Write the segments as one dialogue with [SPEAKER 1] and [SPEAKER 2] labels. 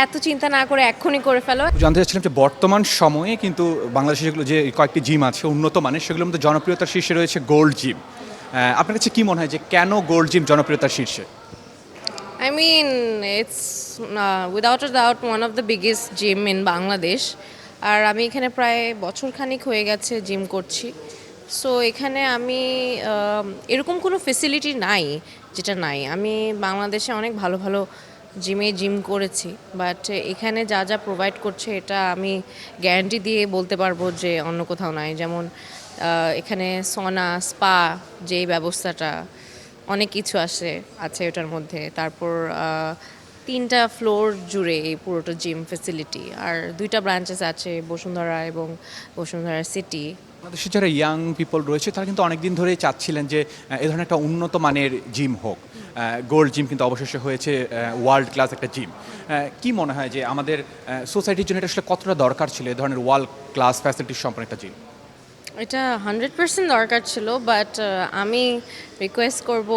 [SPEAKER 1] এত চিন্তা না করে এক্ষুনি করে ফেলো।
[SPEAKER 2] জানতে চাচ্ছিলাম যে বর্তমান সময়ে কিন্তু বাংলাদেশে যেগুলো যে কয়েকটি জিম আছে উন্নত মানের, সেগুলোর মধ্যে জনপ্রিয়তার শীর্ষে রয়েছে গোল্ড জিম। আপনার কাছে কি মনে হয় যে কেন গোল্ড জিম জনপ্রিয়তার শীর্ষে?
[SPEAKER 1] I mean, it's without a doubt one of the biggest gym in Bangladesh. আর আমি এখানে প্রায় বছর খানিক হয়ে গেছে জিম করছি। সো এখানে আমি এরকম কোনো ফেসিলিটি নাই যেটা নাই। আমি বাংলাদেশে অনেক ভালো ভালো জিম করেছি, বাট এখানে যা যা প্রোভাইড করছে এটা আমি গ্যারান্টি দিয়ে বলতে পারবো যে অন্য কোথাও নাই। যেমন এখানে সনা স্পা যেই ব্যবস্থাটা, অনেক কিছু আছে ওটার মধ্যে। তারপর 3টা ফ্লোর জুড়ে এই পুরোটা জিম ফেসিলিটি, আর 2টা ব্রাঞ্চেস আছে, বসুন্ধরা এবং বসুন্ধরা সিটি।
[SPEAKER 2] বাংলাদেশে যারা ইয়াং পিপল রয়েছে তারা কিন্তু অনেকদিন ধরেই চাচ্ছিলেন যে এ ধরনের একটা উন্নত মানের জিম হোক। গোল্ড জিম কিন্তু অবশেষে হয়েছে ওয়ার্ল্ড ক্লাস একটা জিম। কি মনে হয় যে আমাদের সোসাইটির জন্য এটা আসলে কতটা দরকার ছিল এ ধরনের ওয়ার্ল্ড ক্লাস ফ্যাসিলিটিস সম্পন্ন একটা জিম?
[SPEAKER 1] এটা 100% দরকার ছিল, বাট আমি রিকোয়েস্ট করব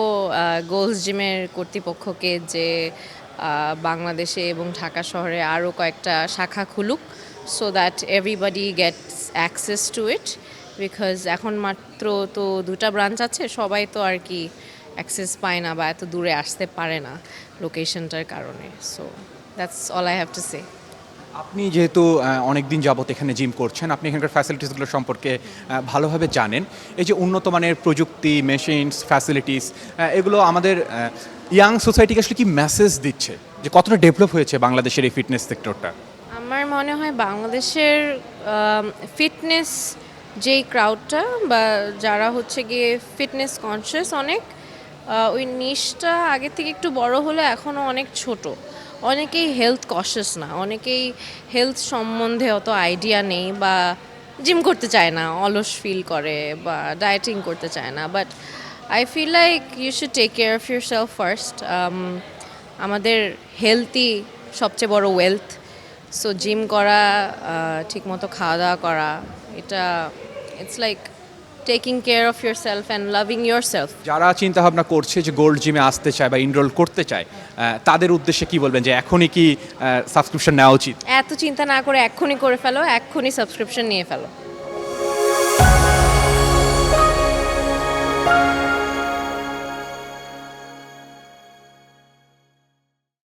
[SPEAKER 1] গোলস জিমের কর্তৃপক্ষকে যে বাংলাদেশে এবং ঢাকা শহরে আরও কয়েকটা শাখা খুলুক, so that everybody gets access to it. Because এখন মাত্র তো 2টা ব্রাঞ্চ আছে, সবাই তো আর কি অ্যাক্সেস পায় না বা এত দূরে আসতে পারে না লোকেশনটার কারণে। So that's all I have to say.
[SPEAKER 2] আপনি যেহেতু অনেক দিন যাবত এখানে জিম করছেন, আপনি এখানকার ফ্যাসিলিটিসগুলো সম্পর্কে ভালোভাবে জানেন। এই যে উন্নত মানের প্রযুক্তি, মেশিনস, ফ্যাসিলিটিস, এগুলো আমাদের ইয়াং সোসাইটিকে আসলে কি মেসেজ দিচ্ছে যে কতটা ডেভেলপ হয়েছে বাংলাদেশের এই ফিটনেস সেক্টরটা?
[SPEAKER 1] আমার মনে হয় বাংলাদেশের ফিটনেস যেই ক্রাউডটা বা যারা হচ্ছে গিয়ে ফিটনেস কনসিয়াস অনেক, ওই নিশটা আগে থেকে একটু বড় হলে এখনও অনেক ছোট। অনেকেই হেলথ কনসিয়াস না, অনেকেই হেলথ সম্বন্ধে অত আইডিয়া নেই বা জিম করতে চায় না, অলস ফিল করে বা ডায়েটিং করতে চায় না। But I feel like you should take care of yourself first. আমাদের হেলথই সবচেয়ে বড় ওয়েলথ। সো জিম করা, ঠিকমতো খাওয়া দাওয়া করা, এটা it's like taking care of your self and loving your self.
[SPEAKER 2] যারা চিন্তা ভাবনা করছে যে গোল্ড জিমে আসতে চায় বা এনরোল করতে চায়, তাদের উদ্দেশ্যে কি বলবেন যে এখনই কি সাবস্ক্রিপশন নেওয়া উচিত?
[SPEAKER 1] এত চিন্তা না করে এক্ষুনি করে ফেলো, এক্ষুনি সাবস্ক্রিপশন নিয়ে ফেলো।